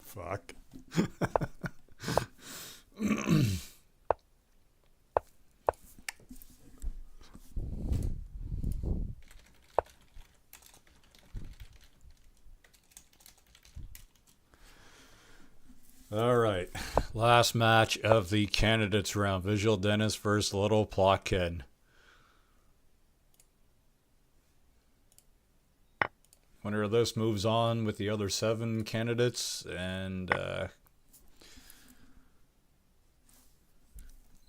Fuck. All right. Last match of the candidates round. Visual Dennis versus Little Plotkin. Winner of this moves on with the other 7 candidates, and the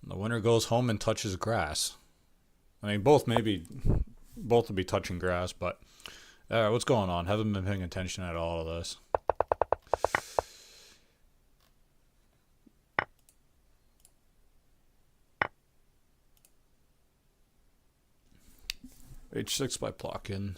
winner goes home and touches grass. I mean, both will be touching grass, but what's going on? Haven't been paying attention at all to this. H6 by Plotkin.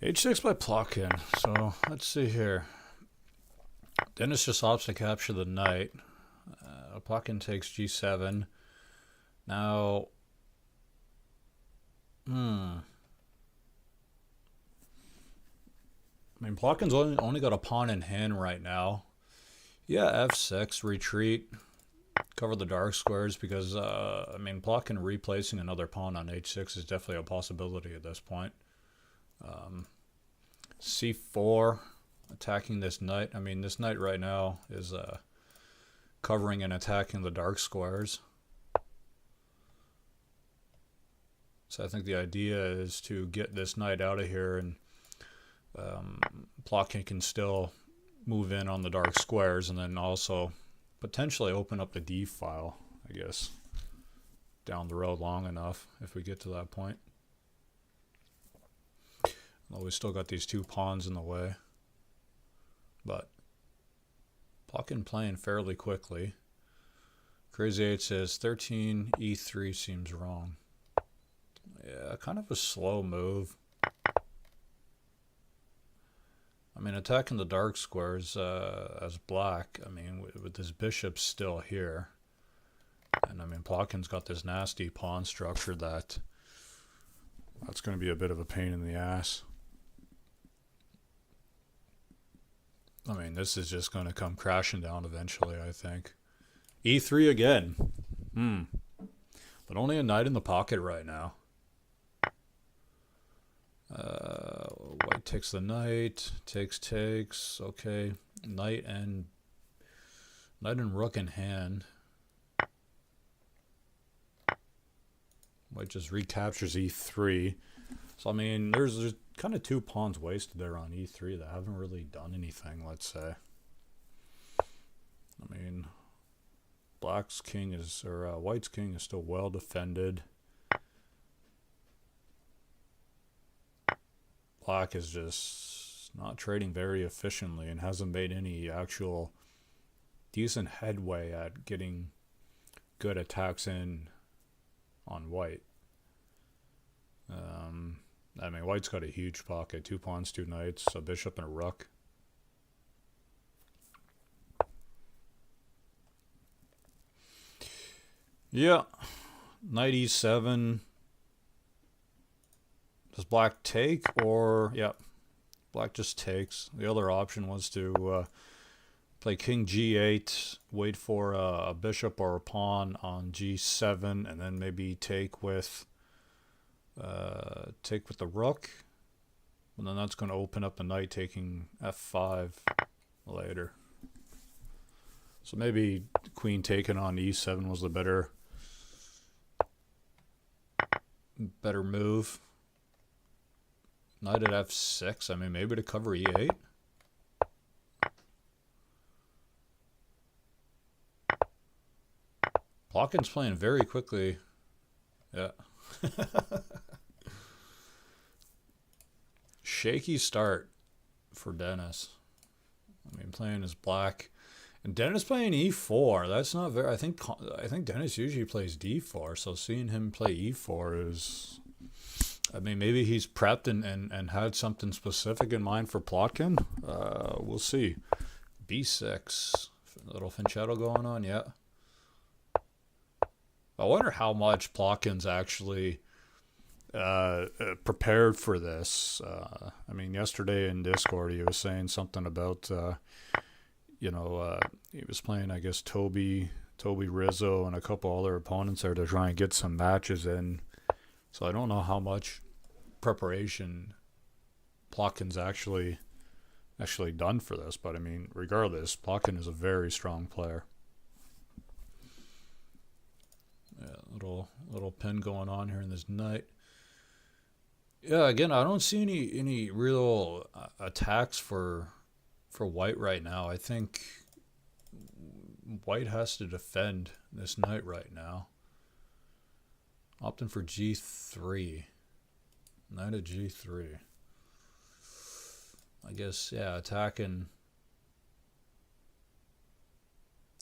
H6 by Plotkin. So let's see here. Dennis just opts to capture the knight. Plotkin takes G7. Now, I mean, Plotkin's only got a pawn in hand right now. Yeah, F6, retreat, cover the dark squares, because, I mean, Plotkin replacing another pawn on H6 is definitely a possibility at this point. C4, attacking this knight. I mean, this knight right now is covering and attacking the dark squares. So I think the idea is to get this knight out of here, and Plotkin can still move in on the dark squares, and then also potentially open up the D file, I guess, down the road long enough if we get to that point. Well, we still got these 2 pawns in the way, but Plotkin playing fairly quickly. Crazy 8 says 13 E3 seems wrong. Yeah, kind of a slow move. I mean, attacking the dark squares as black, I mean, with this bishop still here. And I mean, Plotkin's got this nasty pawn structure that's going to be a bit of a pain in the ass. I mean, this is just going to come crashing down eventually, I think. E3 again. But only a knight in the pocket right now. White takes the knight. Takes. Okay. Knight and rook in hand. White just recaptures E3. So, I mean, there's kind of 2 pawns wasted there on E3 that haven't really done anything, let's say. I mean, White's king is still well defended. Black is just not trading very efficiently and hasn't made any actual decent headway at getting good attacks in on White. I mean, White's got a huge pocket. 2 pawns, 2 knights, a bishop, and a rook. Yeah. Knight E7. Does Black take, or... Yeah. Black just takes. The other option was to play King G8, wait for a bishop or a pawn on G7, and then maybe take with the rook, and then that's going to open up the knight taking F5 later. So maybe queen taken on E7 was the better move. Knight at F6. I mean, maybe to cover E8. Plotkin's playing very quickly. Yeah. Shaky start for Dennis. I mean, playing as black, and Dennis playing E4. That's not very. I think Dennis usually plays D4. So seeing him play E4 is. I mean, maybe he's prepped and had something specific in mind for Plotkin. We'll see. B6. A little Finchetto going on, yeah. I wonder how much Plotkin's actually prepared for this. I mean, yesterday in Discord, he was saying something about, he was playing, I guess, Toby Rizzo, and a couple other opponents there to try and get some matches in. So I don't know how much preparation Plotkin's actually done for this, but I mean, regardless, Plotkin is a very strong player. Yeah, little pin going on here in this night. Yeah, again, I don't see any real attacks for White right now. I think White has to defend this knight right now. Opting for G3. Knight of G3. I guess, yeah, attacking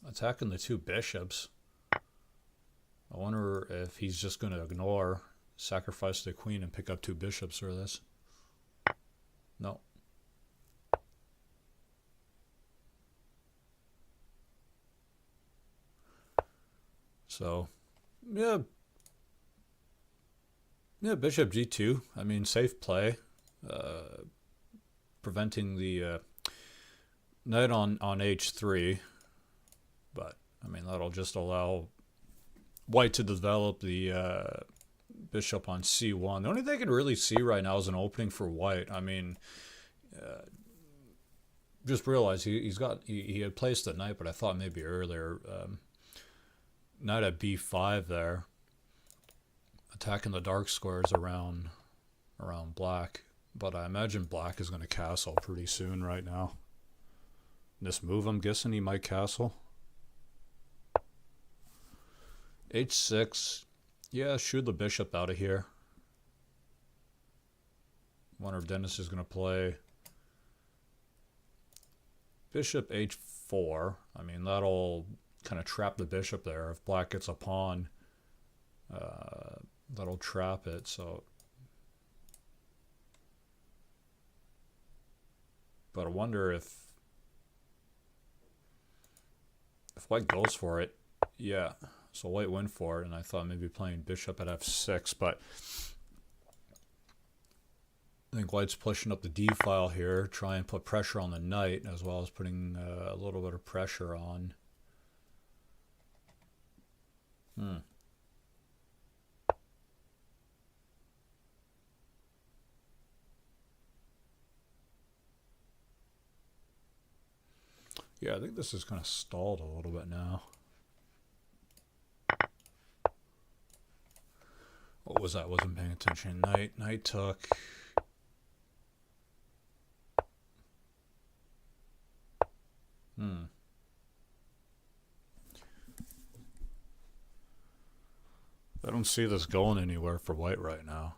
the two bishops. I wonder if he's just going to ignore, sacrifice the queen, and pick up two bishops for this. No. So, yeah, bishop G2. I mean, safe play. Preventing the knight on H3. But, I mean, that'll just allow White to develop the bishop on C1. The only thing I can really see right now is an opening for White. I mean, just realized he had placed the knight, but I thought maybe earlier. Knight at B5 there, attacking the dark squares around black. But I imagine black is going to castle pretty soon right now. This move, I'm guessing he might castle. H6. Yeah, shoot the bishop out of here. Wonder if Dennis is going to play bishop H4. I mean, that'll kind of trap the bishop there. If black gets a pawn, that'll trap it. So, but I wonder if White goes for it. Yeah. So White went for it, and I thought maybe playing bishop at F6, but I think White's pushing up the D file here, try and put pressure on the knight, as well as putting a little bit of pressure on. Yeah, I think this is kind of stalled a little bit now. What was that? Wasn't paying attention. Knight took. I don't see this going anywhere for White right now.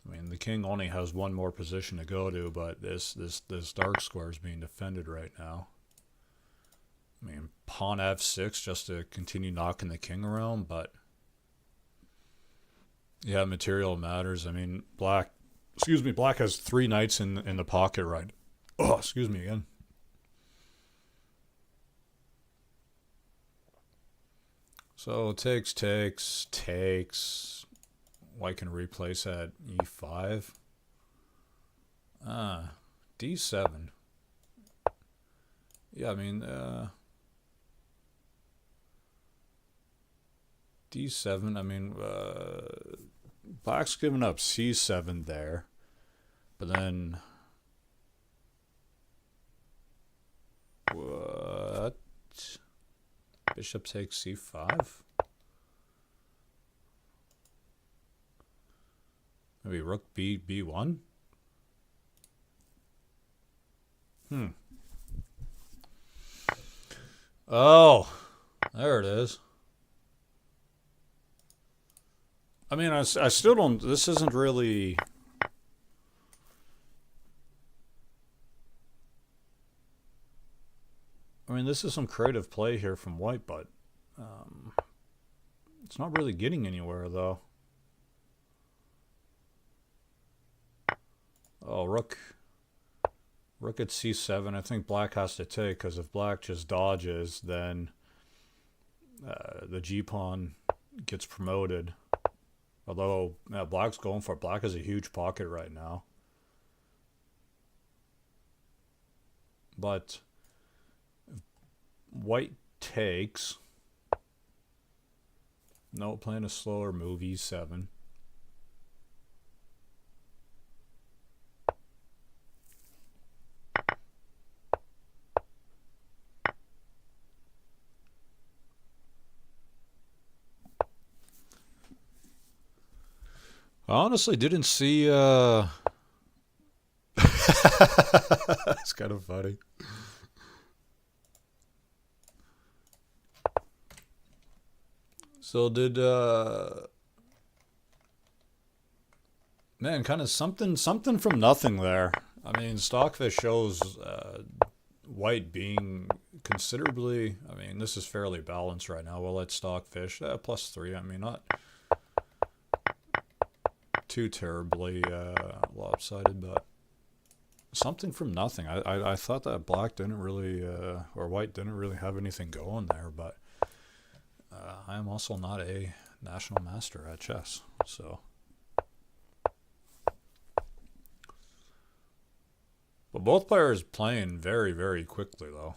I mean, the king only has one more position to go to, but this dark square is being defended right now. I mean, pawn F6 just to continue knocking the king around, but yeah, material matters. I mean, black has 3 knights in the pocket right. Oh, excuse me again. So takes. White can replace at E5. D7. Yeah, I mean, D7, I mean, black's giving up C7 there. But then, what? Bishop takes C5? Maybe rook B1? Oh, there it is. I mean, I still don't, this isn't really... I mean, this is some creative play here from White, but it's not really getting anywhere, though. Oh, rook at c7. I think black has to take, because if black just dodges, then the g-pawn gets promoted. Although black's going for it. Black has a huge pocket right now. But white takes. No, playing a slower move, e7. I honestly didn't see it's kind of funny. So did man, kind of something from nothing there. I mean, Stockfish shows white being considerably, I mean, this is fairly balanced right now. We'll let Stockfish +3. I mean, not too terribly lopsided, but something from nothing. I thought that black didn't really or white didn't really have anything going there, but I am also not a national master at chess, so. But both players playing very, very quickly, though.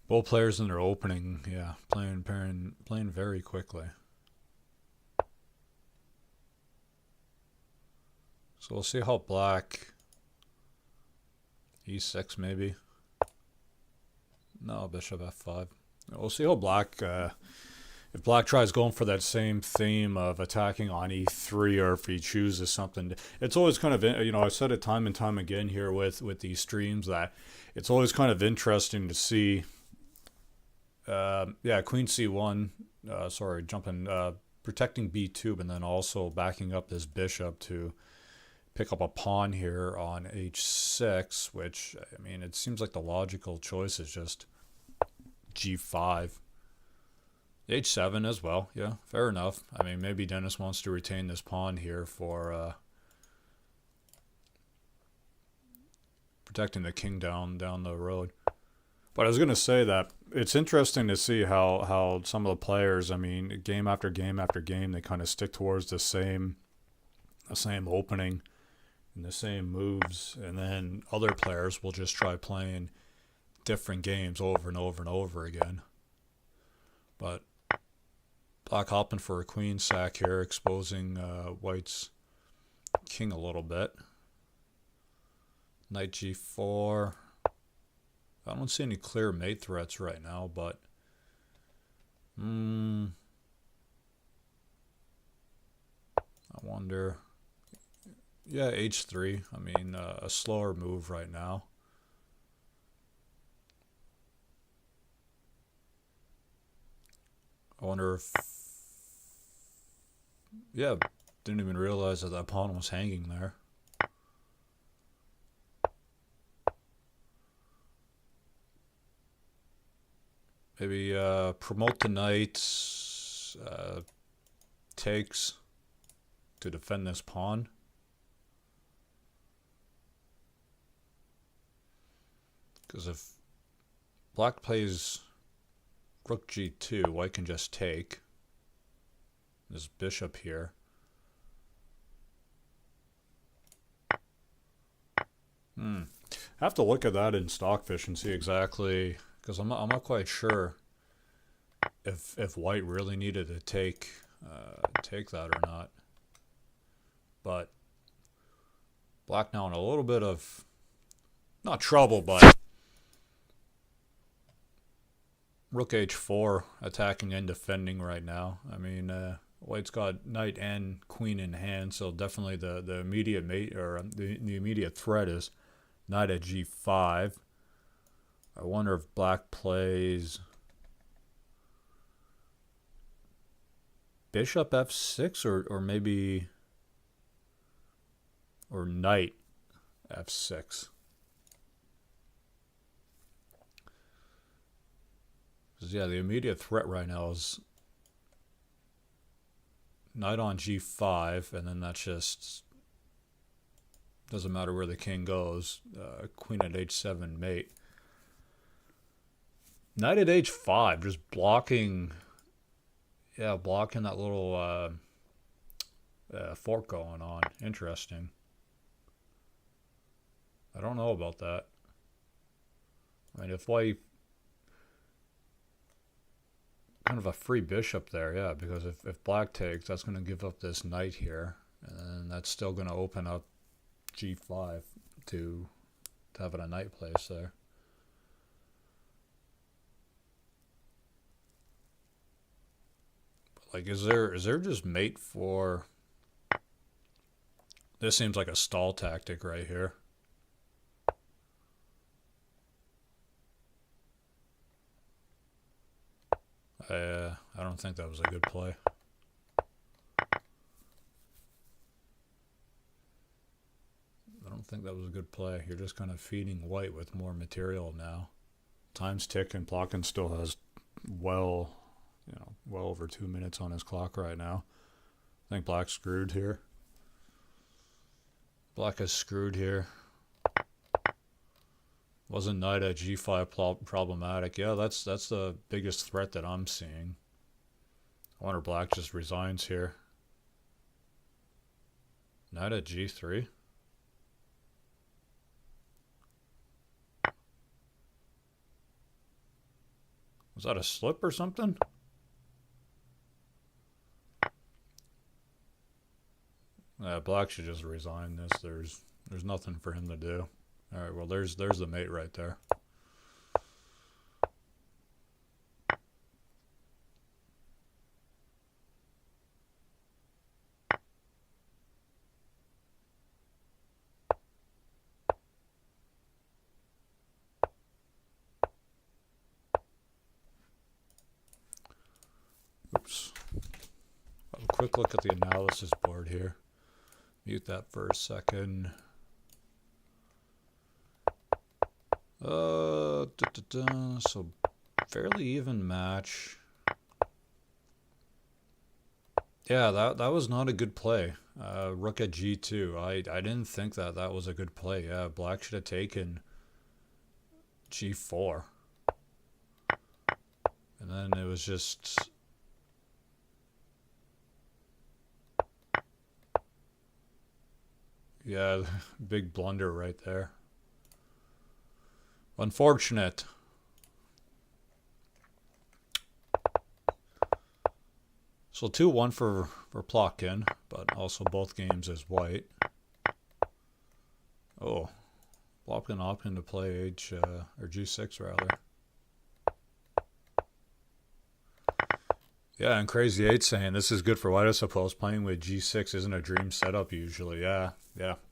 Both players in their opening, yeah, playing very quickly. So we'll see how black, e6 maybe. No, bishop f5. We'll see how black, if black tries going for that same theme of attacking on e3, or if he chooses something. It's always kind of, you know, I've said it time and time again here with these streams, that it's always kind of interesting to see, yeah, queen c1, sorry, jumping, protecting b2, but then also backing up this bishop to pick up a pawn here on h6, which, I mean, it seems like the logical choice is just g5. h7 as well, yeah, fair enough. I mean, maybe Dennis wants to retain this pawn here for protecting the king down the road. But I was going to say that it's interesting to see how some of the players, I mean, game after game after game, they kind of stick towards the same opening and the same moves, and then other players will just try playing different games over and over and over again. But black hopping for a queen sack here, exposing white's king a little bit. Knight g4. I don't see any clear mate threats right now, but I wonder. Yeah, h3. I mean, a slower move right now. I wonder if, yeah, didn't even realize that that pawn was hanging there. Maybe promote the knight, takes to defend this pawn. Because if black plays rook g2, white can just take this bishop here. I have to look at that in Stockfish and see exactly, because I'm not quite sure if white really needed to take that or not. But black now in a little bit of, not trouble, but rook h4 attacking and defending right now. I mean, white's got knight and queen in hand, so definitely the immediate mate, or the immediate threat is knight at g5. I wonder if black plays bishop f6 or maybe, or knight f6. Because, yeah, the immediate threat right now is knight on g5, and then that's just... doesn't matter where the king goes. Queen at h7 mate. Knight at h5, just blocking... yeah, blocking that little fork going on. Interesting. I don't know about that. I mean, if white... kind of a free bishop there, yeah, because if black takes, that's going to give up this knight here, and then that's still going to open up g5 to having a knight place there. But like, is there just mate for... this seems like a stall tactic right here. I don't think that was a good play. I don't think that was a good play. You're just kind of feeding white with more material now. Time's ticking. Plotkin still has well over 2 minutes on his clock right now. I think black's screwed here. Black is screwed here. Wasn't knight at g5 problematic? Yeah, that's the biggest threat that I'm seeing. I wonder black just resigns here. Knight at g3. Was that a slip or something? Black should just resign this. There's nothing for him to do. All right, well, there's the mate right there. Oops. Have a quick look at the analysis board here. Mute that for a second. So fairly even match. Yeah, that was not a good play. Rook at g2. I didn't think that was a good play. Yeah, black should have taken g4. And then it was just... yeah, big blunder right there. Unfortunate. So 2-1 for Plotkin, but also both games is white. Oh, Plotkin opting to play or g6 rather. Yeah, and Crazy 8 saying this is good for white, I suppose. Playing with g6 isn't a dream setup usually. Yeah.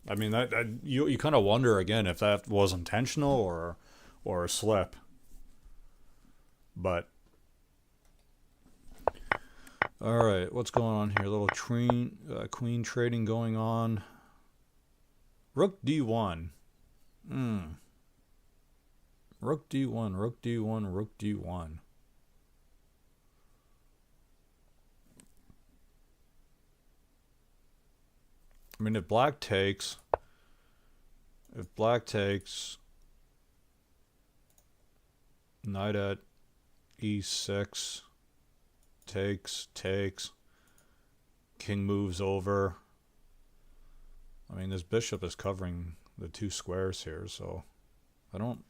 I mean, you kind of wonder again if that was intentional or a slip. But all right, what's going on here? A little queen trading going on. Rook d1. Rook d1, rook d1, rook d1. I mean, if black takes, knight at e6, takes, king moves over. I mean, this bishop is covering the two squares here, so I don't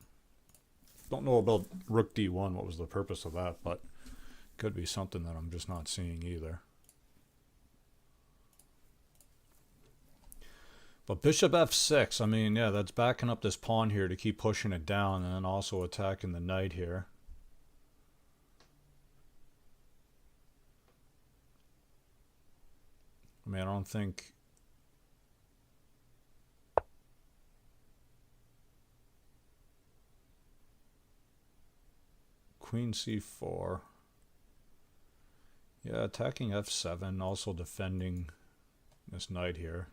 know about rook d1, what was the purpose of that, but could be something that I'm just not seeing either. But bishop f6, I mean, yeah, that's backing up this pawn here to keep pushing it down and then also attacking the knight here. I mean, I don't think... Queen c4. Yeah, attacking f7, also defending this knight here.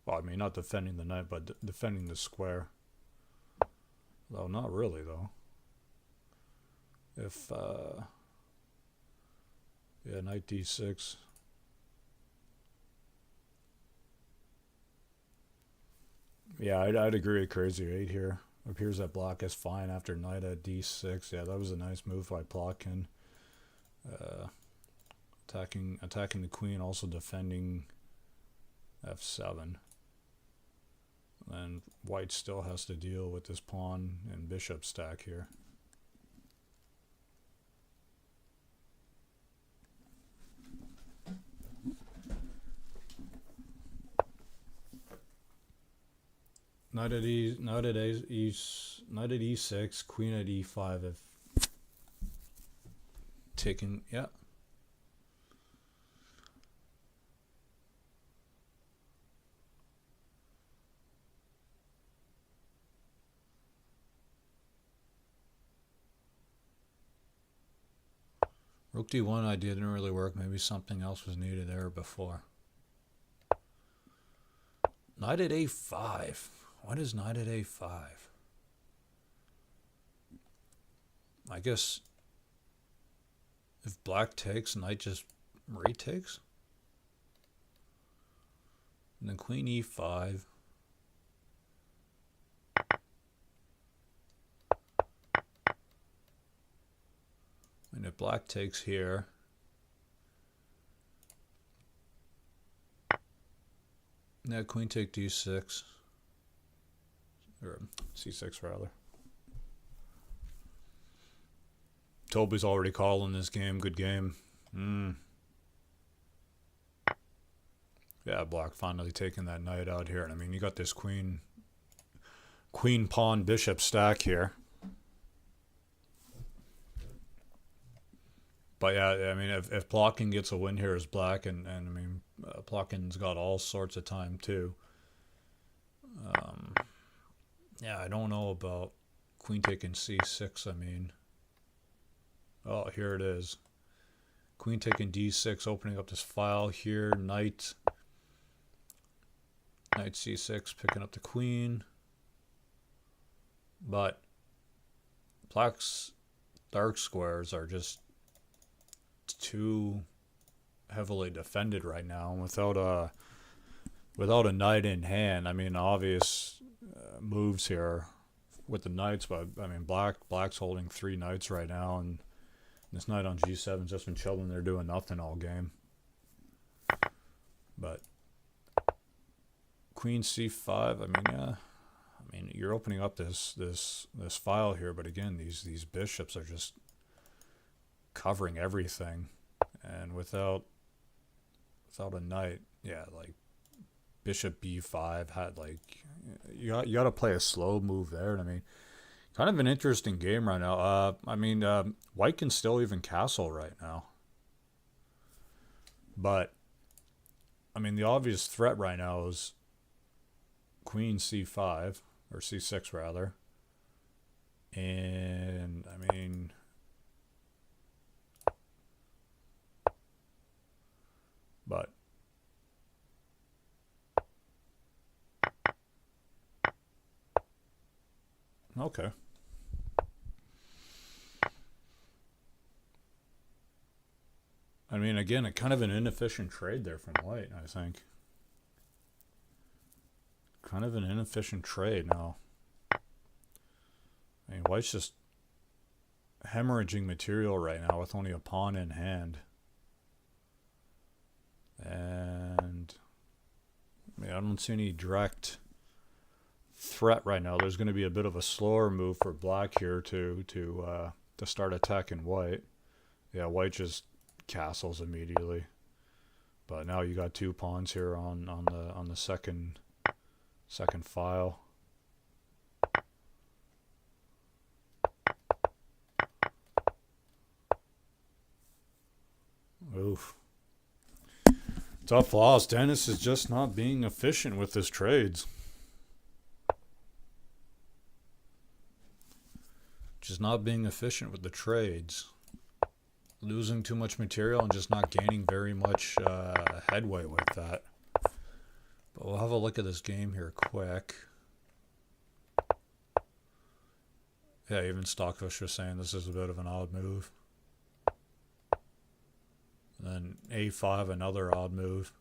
Well, I mean, not defending the knight, but defending the square. Though, not really, though. If yeah, knight d6. Yeah, I'd agree with Crazy 8 here. Appears that black is fine after knight at d6. Yeah, that was a nice move by Plotkin. Attacking the queen, also defending f7. And white still has to deal with this pawn and bishop stack here. Knight at e6, queen at e5 if taking, yeah. Rook d1 idea didn't really work. Maybe something else was needed there before. Knight at a5. What is knight at a5? I guess if black takes, knight just retakes. And then queen e5. And if black takes here, now queen take d6, or c6 rather. Toby's already calling this game. Good game. Yeah, black finally taking that knight out here. And I mean, you got this queen pawn bishop stack here. But yeah, I mean, if Plotkin gets a win here as black, and I mean, Plotkin's got all sorts of time too. Yeah, I don't know about queen taking c6. I mean, oh, here it is. Queen taking d6, opening up this file here. Knight c6, picking up the queen. But black's dark squares are just too heavily defended right now, and without a knight in hand. I mean, obvious moves here with the knights, but I mean, black's holding 3 knights right now, and this knight on g7's just been chilling there doing nothing all game. But queen c5. I mean, yeah. I mean, you're opening up this file here, but again, these bishops are just covering everything, and without a knight, yeah, like bishop b5 had, like, you got to play a slow move there. And I mean, kind of an interesting game right now. I mean, white can still even castle right now, but I mean, the obvious threat right now is queen c5, or c6 rather, and I mean, but okay. I mean, again, a kind of an inefficient trade there from white, I think. Kind of an inefficient trade now. I mean, white's just hemorrhaging material right now with only a pawn in hand. And I mean, I don't see any direct threat right now. There's going to be a bit of a slower move for black here to start attacking white. Yeah, white just castles immediately. But now you got 2 pawns here on the second file. Oof. Tough loss. Dennis is just not being efficient with his trades. Just not being efficient with the trades. Losing too much material and just not gaining very much headway with that. But we'll have a look at this game here quick. Yeah, even Stockfish was saying this is a bit of an odd move. And then a5, another odd move.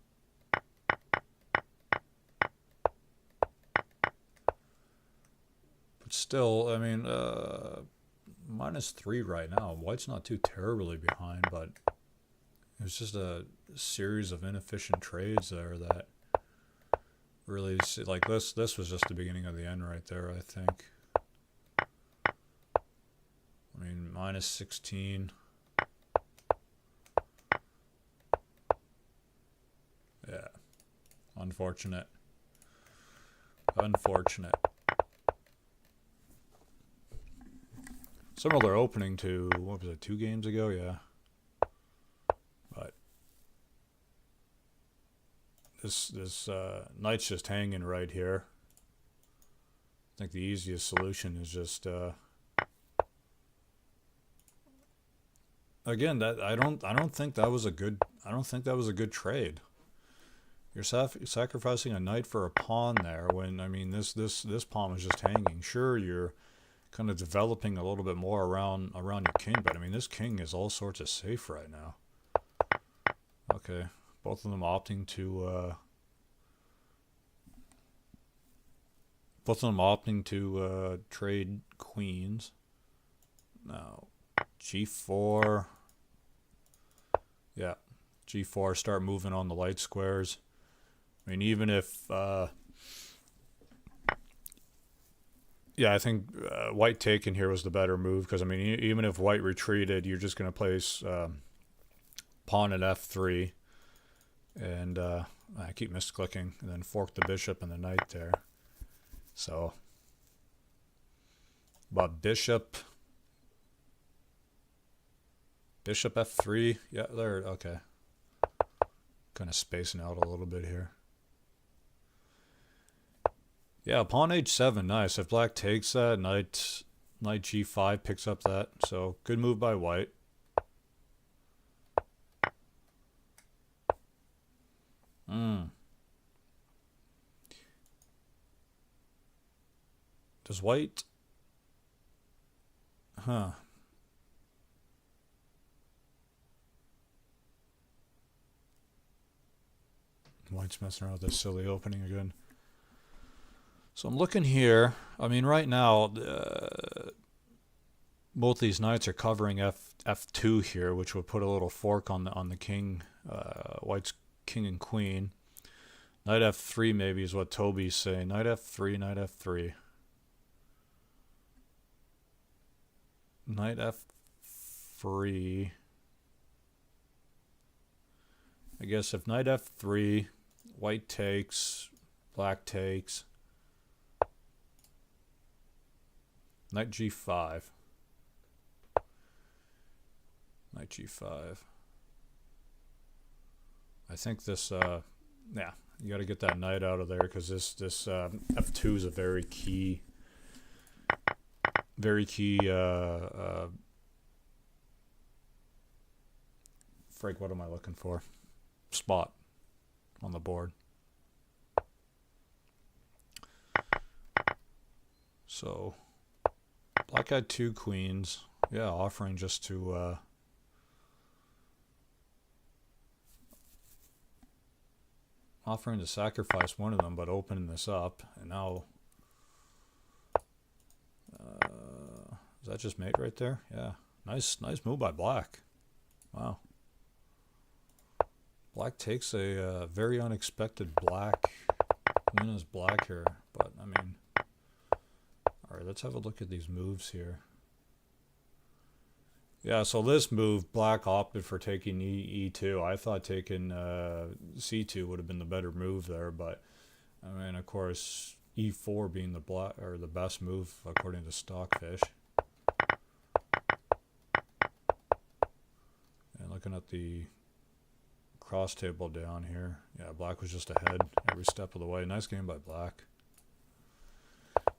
But still, I mean, -3 right now. White's not too terribly behind, but it was just a series of inefficient trades there that really, like this was just the beginning of the end right there, I think. I mean, -16. Yeah. Unfortunate. Unfortunate. Similar opening to, what was it, 2 games ago? Yeah. But this knight's just hanging right here. I think the easiest solution is just again, that I don't think that was a good trade. You're sacrificing a knight for a pawn there when, I mean, this pawn was just hanging. Sure, you're kind of developing a little bit more around your king, but I mean, this king is all sorts of safe right now. Okay, both of them opting to trade queens. Now, g4. Yeah, g4, start moving on the light squares. I mean, even if yeah, I think white taking here was the better move, because I mean, even if white retreated, you're just going to place pawn at f3, and I keep misclicking, and then fork the bishop and the knight there. So, but bishop f3, yeah, there, okay. Kind of spacing out a little bit here. Yeah, pawn h7, nice. If black takes that, knight g5 picks up that. So, good move by white. Does white... Huh. White's messing around with this silly opening again. So I'm looking here. I mean, right now, both these knights are covering f2 here, which would put a little fork on the king, white's king and queen. Knight f3 maybe is what Toby's saying. Knight f3, knight f3. Knight f3. I guess if knight f3, white takes, black takes. Knight g5. Knight g5. I think this, yeah, you got to get that knight out of there, because this f2 is a very key, Frank, what am I looking for? Spot on the board. So, black had 2 queens. Yeah, offering just to sacrifice one of them, but opening this up. And now, is that just mate right there? Yeah, nice move by black. Wow. Black takes a very unexpected black win as black here, but I mean, all right, let's have a look at these moves here. Yeah, so this move, black opted for taking e2. I thought taking c2 would have been the better move there, but I mean, of course, e4 being the best move according to Stockfish. And looking at the cross table down here, yeah, black was just ahead every step of the way. Nice game by black.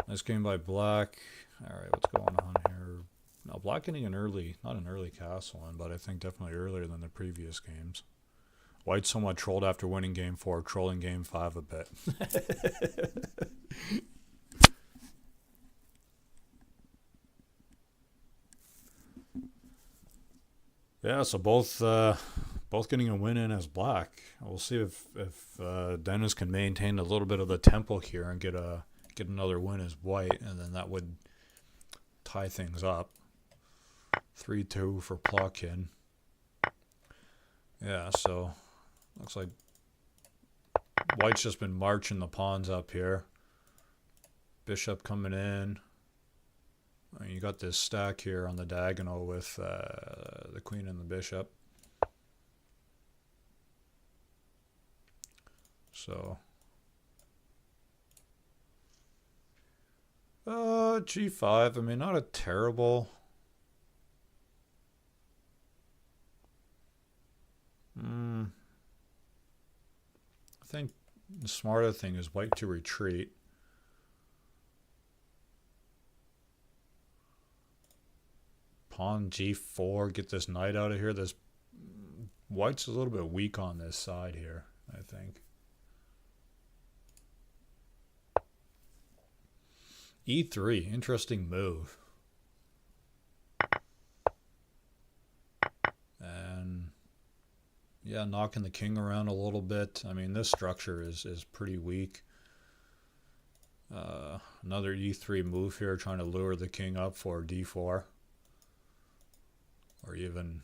Nice game by black. All right, what's going on here? Now, black getting an early, not an early castle in, but I think definitely earlier than the previous games. White somewhat trolled after winning game 4, trolling game 5 a bit. Yeah, so both getting a win in as black. We'll see if Dennis can maintain a little bit of the tempo here and get another win as white, and then that would tie things up. 3-2 for Plotkin. Yeah, so looks like white's just been marching the pawns up here. Bishop coming in. You got this stack here on the diagonal with the queen and the bishop. So G5, I mean, not a terrible. I think the smarter thing is white to retreat. Pawn G4, get this knight out of here. This white's a little bit weak on this side here, I think. E3, interesting move. And yeah, knocking the king around a little bit. I mean, this structure is pretty weak. Another E3 move here, trying to lure the king up for D4. Or even,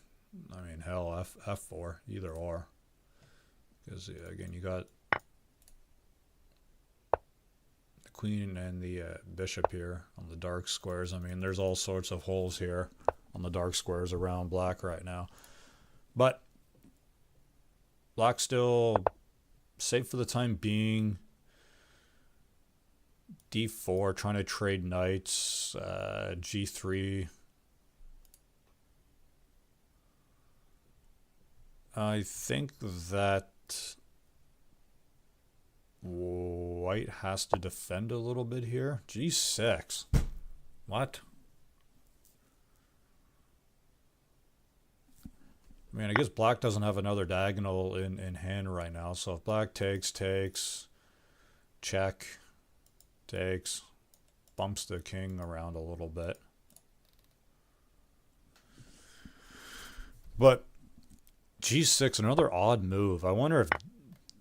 I mean, hell, F4, either or. Because, again, you got the queen and the bishop here on the dark squares. I mean, there's all sorts of holes here on the dark squares around black right now. But black's still safe for the time being. D4, trying to trade knights. G3. I think that white has to defend a little bit here. G6. What? I mean, I guess black doesn't have another diagonal in hand right now. So if black takes, check, takes, bumps the king around a little bit. But G6, another odd move. I wonder if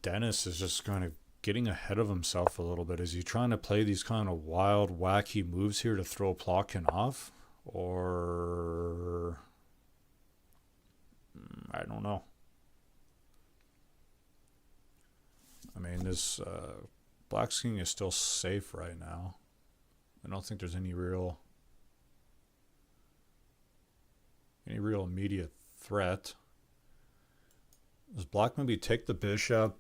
Dennis is just kind of getting ahead of himself a little bit. Is he trying to play these kind of wild, wacky moves here to throw Plotkin off? Or I don't know. I mean, this black's king is still safe right now. I don't think there's any real immediate threat. Does black maybe take the bishop,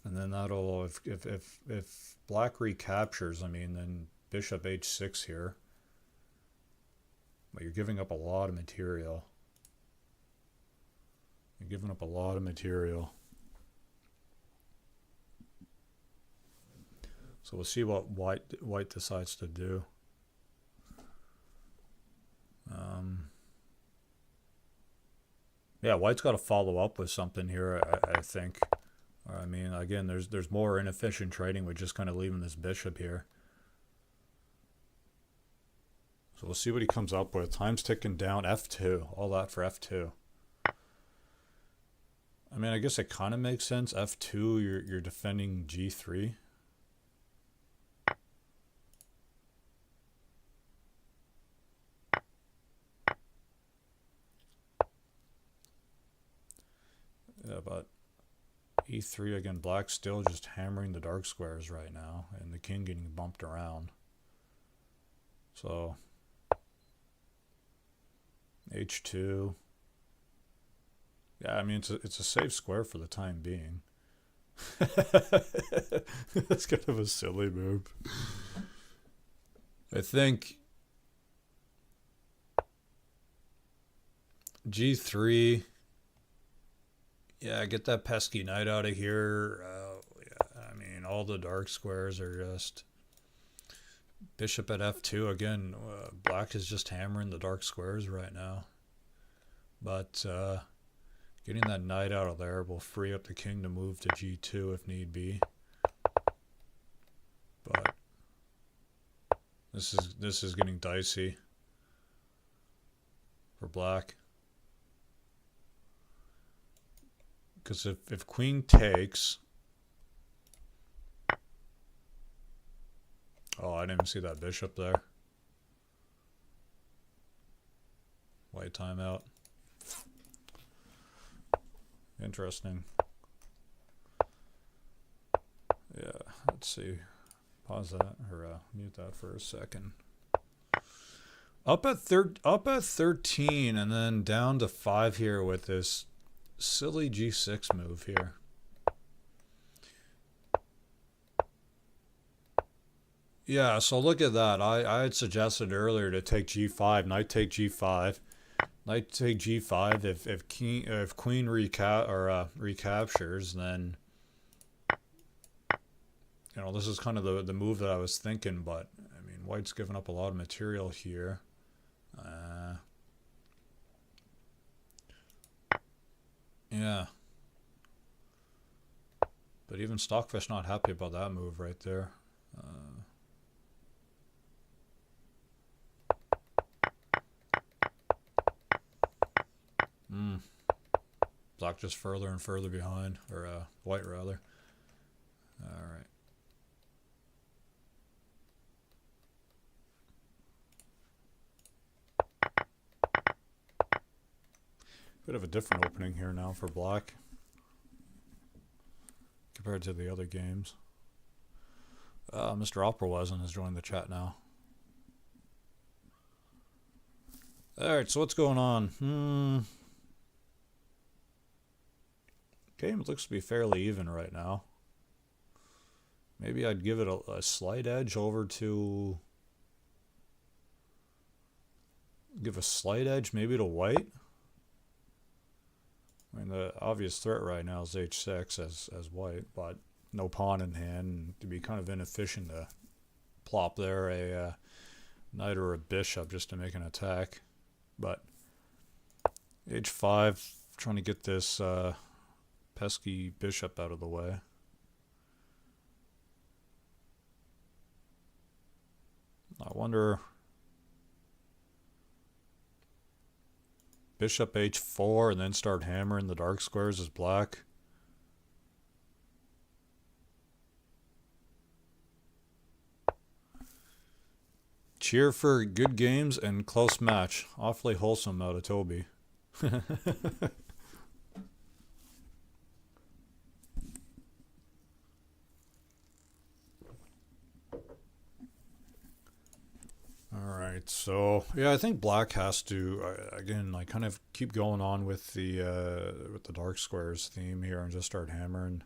and then that'll, if black recaptures, I mean, then bishop h6 here. But you're giving up a lot of material. You're giving up a lot of material. So we'll see what white decides to do. Yeah, white's got to follow up with something here, I think. I mean, again, there's more inefficient trading with just kind of leaving this bishop here. So we'll see what he comes up with. Time's ticking down. F2. All that for F2. I mean, I guess it kind of makes sense. F2, you're defending G3. Yeah, but E3 again, black's still just hammering the dark squares right now, and the king getting bumped around. So H2. Yeah, I mean it's a safe square for the time being. That's kind of a silly move. I think G3. Yeah, get that pesky knight out of here. Yeah, I mean, all the dark squares are just... Bishop at F2. Again, black is just hammering the dark squares right now. But getting that knight out of there will free up the king to move to G2 if need be. But this is getting dicey for black. Because if queen takes... Oh, I didn't even see that bishop there. White timeout. Interesting. Yeah, let's see. Pause that or mute that for a second. Up at 13 and then down to 5 here with this silly g6 move here. Yeah, so look at that. I had suggested earlier to take g5, knight take g5. Knight take g5. If queen recaptures, then you know this is kind of the move that I was thinking. But I mean, white's given up a lot of material here. Yeah, but even Stockfish not happy about that move right there. Black just further and further behind, or white rather. All right. Bit of a different opening here now for black compared to the other games. Mr. Opera Wasn't has joined the chat now. Alright, so what's going on? Game looks to be fairly even right now. Maybe I'd give it a slight edge over to... Give a slight edge maybe to white. I mean, the obvious threat right now is h6 as white, but no pawn in hand. And to be kind of inefficient to plop there a knight or a bishop just to make an attack. But h5, trying to get this pesky bishop out of the way. I wonder... Bishop h4 and then start hammering the dark squares as black. Cheer for good games and close match. Awfully wholesome out of Toby. Alright, so yeah, I think black has to again like kind of keep going on with the dark squares theme here and just start hammering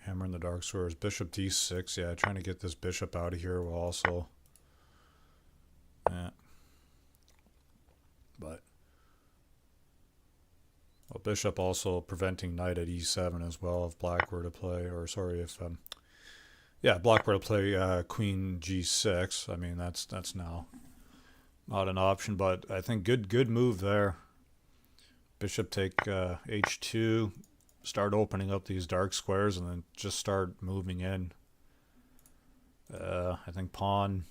the dark squares. Bishop d6, yeah, trying to get this bishop out of here will also but well, bishop also preventing knight at e7 as well if black were to play, or sorry, if yeah, black were to play queen g6. I mean, that's now not an option, but I think good move there. Bishop take h2, start opening up these dark squares, and then just start moving in. I think pawn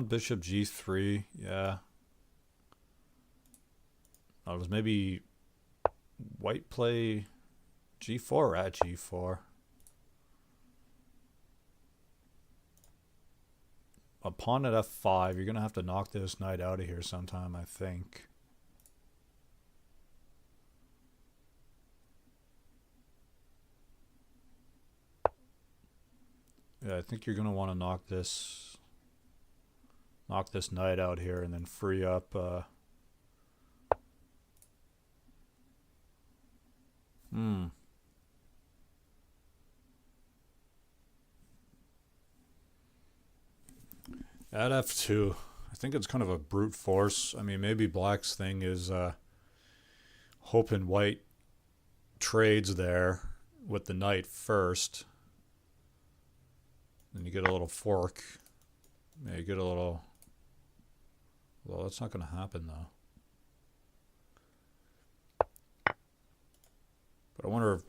bishop g3. Yeah. It was maybe white play g4 or at g4. A pawn at f5. You're going to have to knock this knight out of here sometime, I think. Yeah, I think you're going to want to knock this knight out here and then free up At f2, I think it's kind of a brute force. I mean, maybe black's thing is hoping white trades there with the knight first. Then you get a little fork. Yeah, you get a little... Well, that's not going to happen, though. But I wonder if...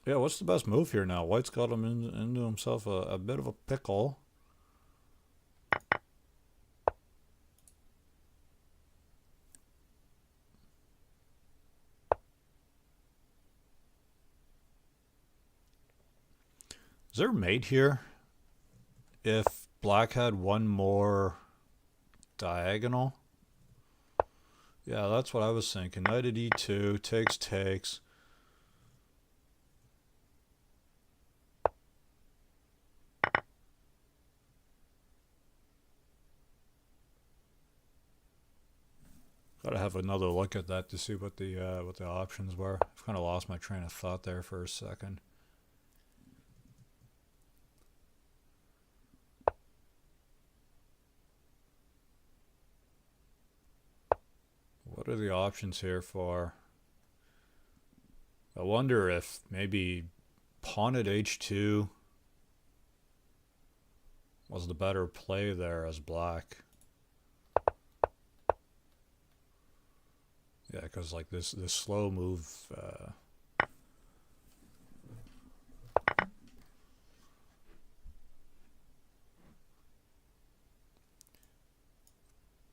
Yeah, what's the best move here now? White's got him into himself a bit of a pickle. Is there a mate here? If black had one more diagonal? Yeah, that's what I was thinking. Knight at e2, takes. Gotta have another look at that to see what the options were. I've kind of lost my train of thought there for a second. What are the options here for? I wonder if maybe pawn at h2 was the better play there as black. Yeah, because like this slow move.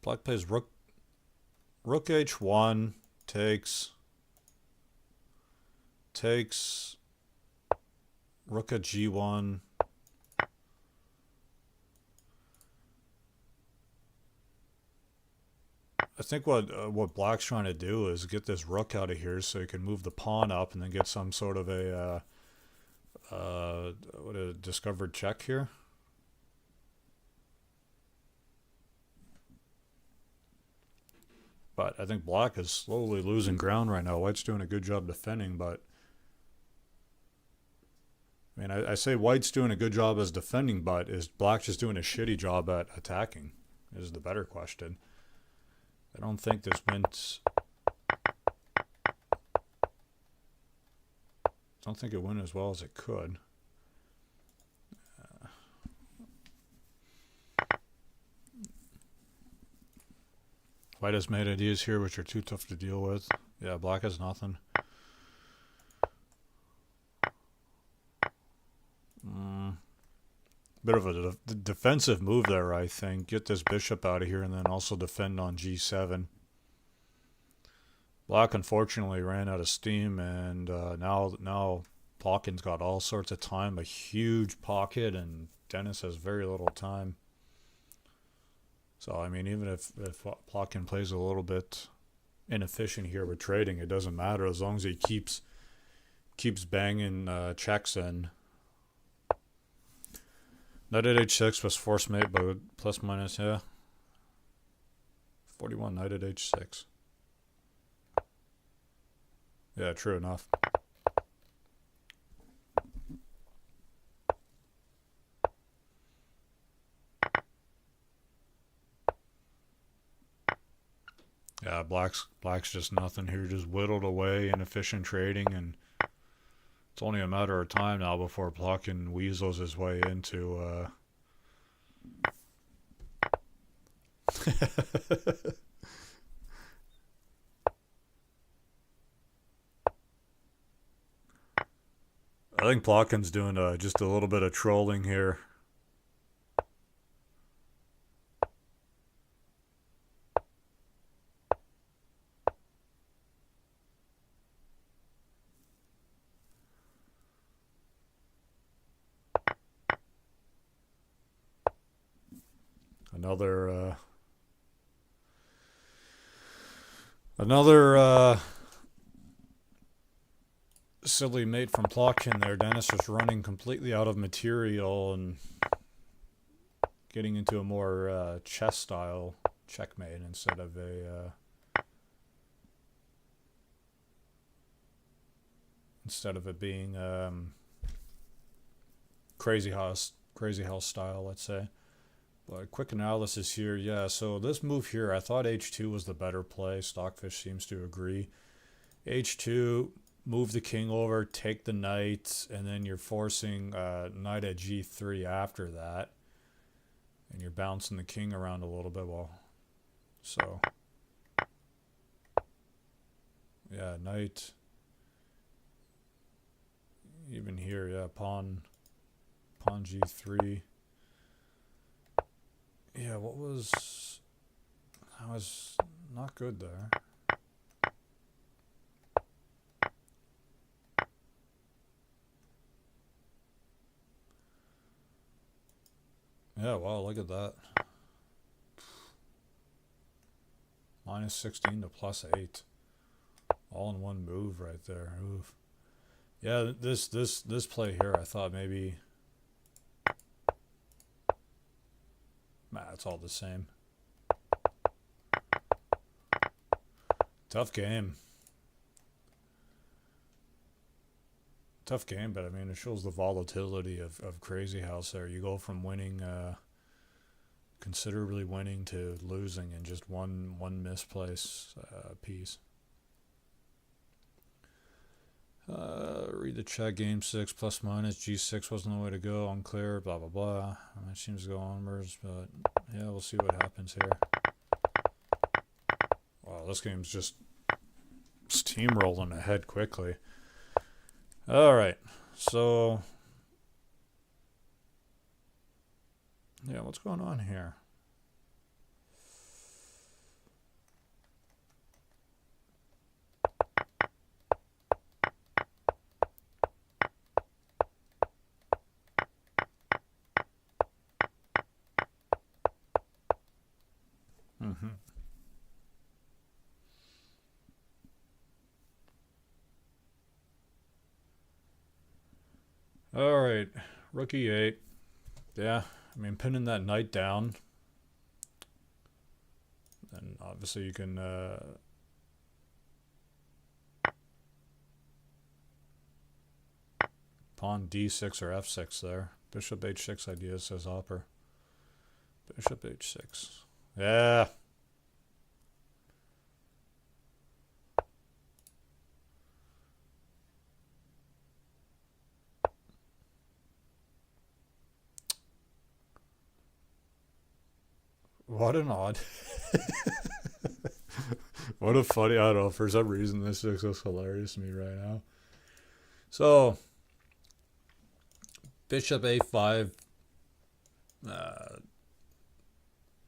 Black plays rook h1, takes, rook at g1. I think what black's trying to do is get this rook out of here so he can move the pawn up and then get some sort of a discovered check here. But I think black is slowly losing ground right now. White's doing a good job defending, but I mean, I say white's doing a good job as defending, but is black just doing a shitty job at attacking? Is the better question. I don't think this went. I don't think it went as well as it could. White has made ideas here which are too tough to deal with. Yeah, black has nothing. Bit of a defensive move there, I think. Get this bishop out of here and then also defend on g7. Black unfortunately ran out of steam, and now Plotkin's got all sorts of time, a huge pocket, and Dennis has very little time. So I mean, even if Plotkin plays a little bit inefficient here with trading, it doesn't matter as long as he keeps banging checks in. Knight at h6 was force mate, but plus minus, yeah. 41, knight at h6. Yeah, true enough. Yeah, black's just nothing here, just whittled away, inefficient trading, and it's only a matter of time now before Plotkin weasels his way into I think Plotkin's doing just a little bit of trolling here. Another silly mate from Plotkin there. Dennis just running completely out of material and getting into a more chess style checkmate instead of it being crazy house style, let's say. But quick analysis here, yeah, so this move here, I thought h2 was the better play. Stockfish seems to agree. h2, move the king over, take the knight, and then you're forcing knight at g3 after that. And you're bouncing the king around a little bit. Well, so, yeah, knight. Even here, yeah, pawn g3. Yeah, that was not good there. Yeah, wow, look at that. Minus 16 to plus 8. All in one move right there. Oof. Yeah, this play here, I thought maybe... Nah, it's all the same. Tough game. Tough game, but I mean, it shows the volatility of Crazy House there. You go from winning, considerably winning, to losing in just one misplace piece. Read the chat. Game 6 plus minus G6 wasn't the way to go. Unclear. Blah blah blah. It seems to go onwards, but yeah, we'll see what happens here. Wow, this game's just steamrolling ahead quickly. All right, so yeah, what's going on here? All right, rook e8. Yeah, I mean, pinning that knight down. And obviously you can... pawn d6 or f6 there. Bishop h6 idea, says Hopper. Bishop h6. Yeah. What an odd. What a funny, I don't know, for some reason this looks hilarious to me right now. So, bishop a5.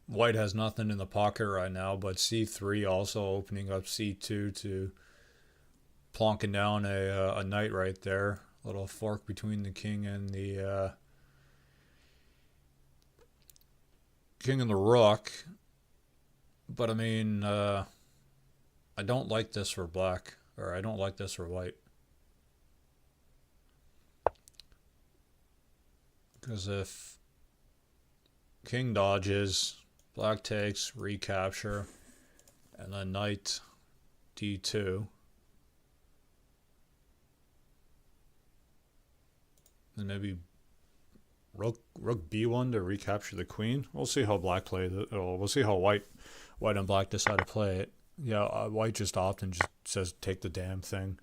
White has nothing in the pocket right now, but c3 also opening up c2 to plonking down a knight right there. A little fork between the king and the rook. But I mean, I don't like this for black, or I don't like this for white. Because if king dodges, black takes, recapture, and then knight d2. And maybe rook b1 to recapture the queen. We'll see how black plays it. We'll see how white and black decide to play it. Yeah, white just often just says take the damn thing.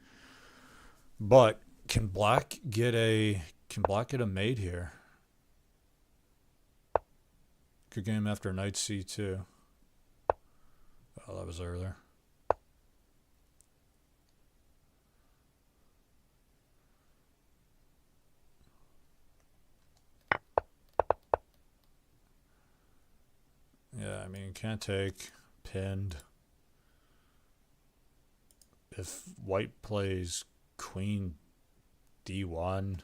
But can black get a mate here? Good game after knight c2. Oh, that was earlier. Yeah, I mean, can't take, pinned. If white plays queen d1,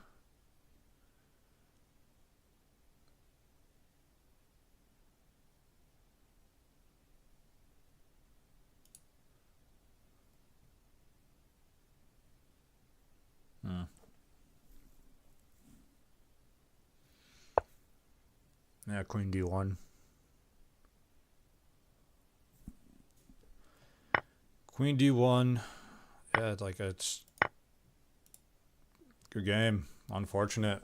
yeah, queen d1. Queen d1. Yeah, like it's good game. Unfortunate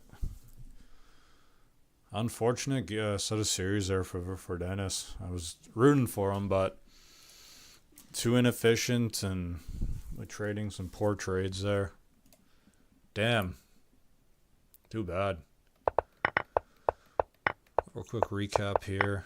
set of series there for Dennis. I was rooting for him, but too inefficient and trading some poor trades there. Damn. Too bad. Real quick recap here.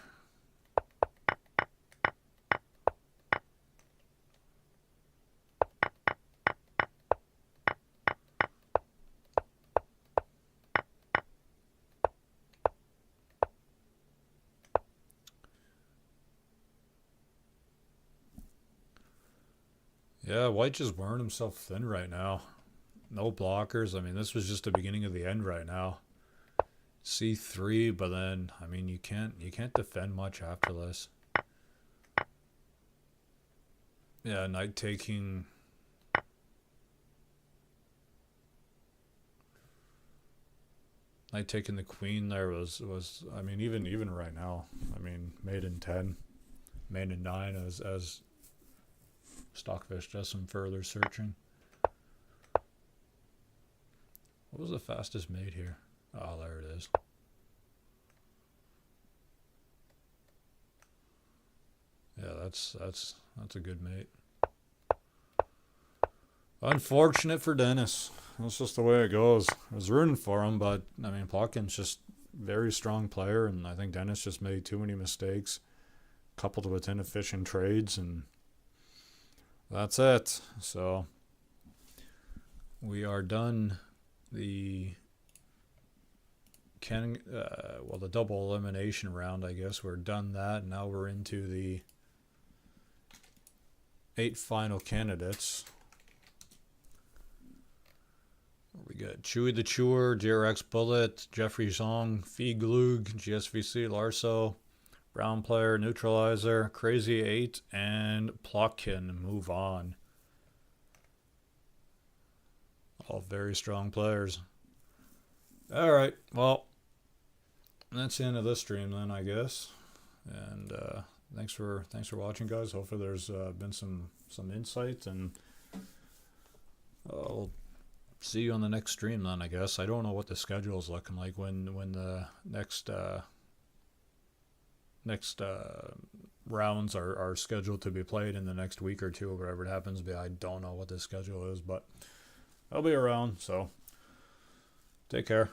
Yeah, white just wearing himself thin right now. No blockers. I mean, this was just the beginning of the end right now. C3, but then I mean you can't defend much after this. Yeah, knight taking. Knight taking the queen there was I mean even right now, I mean mate in 10, mate in 9 as Stockfish does some further searching. What was the fastest mate here? Oh, there it is. Yeah, that's a good mate. Unfortunate for Dennis. That's just the way it goes. I was rooting for him, but I mean, Plotkin's just a very strong player, and I think Dennis just made too many mistakes, coupled with inefficient trades, and that's it. So we are done the the double elimination round. I guess we're done that. Now we're into the 8 final candidates. We got Chewy the Chewer, JRX Bullet, Jeffrey Zong, Fee Glug, GSVC Larso, Brown Player, Neutralizer, Crazy 8, and Plotkin. Move on. All very strong players. Alright, well, that's the end of this stream then, I guess. And thanks for watching, guys. Hopefully there's been some insight, and I'll see you on the next stream then, I guess. I don't know what the schedule is looking like when the next rounds are scheduled to be played in the next week or two, or whatever it happens to be. I don't know what the schedule is, but I'll be around, so take care.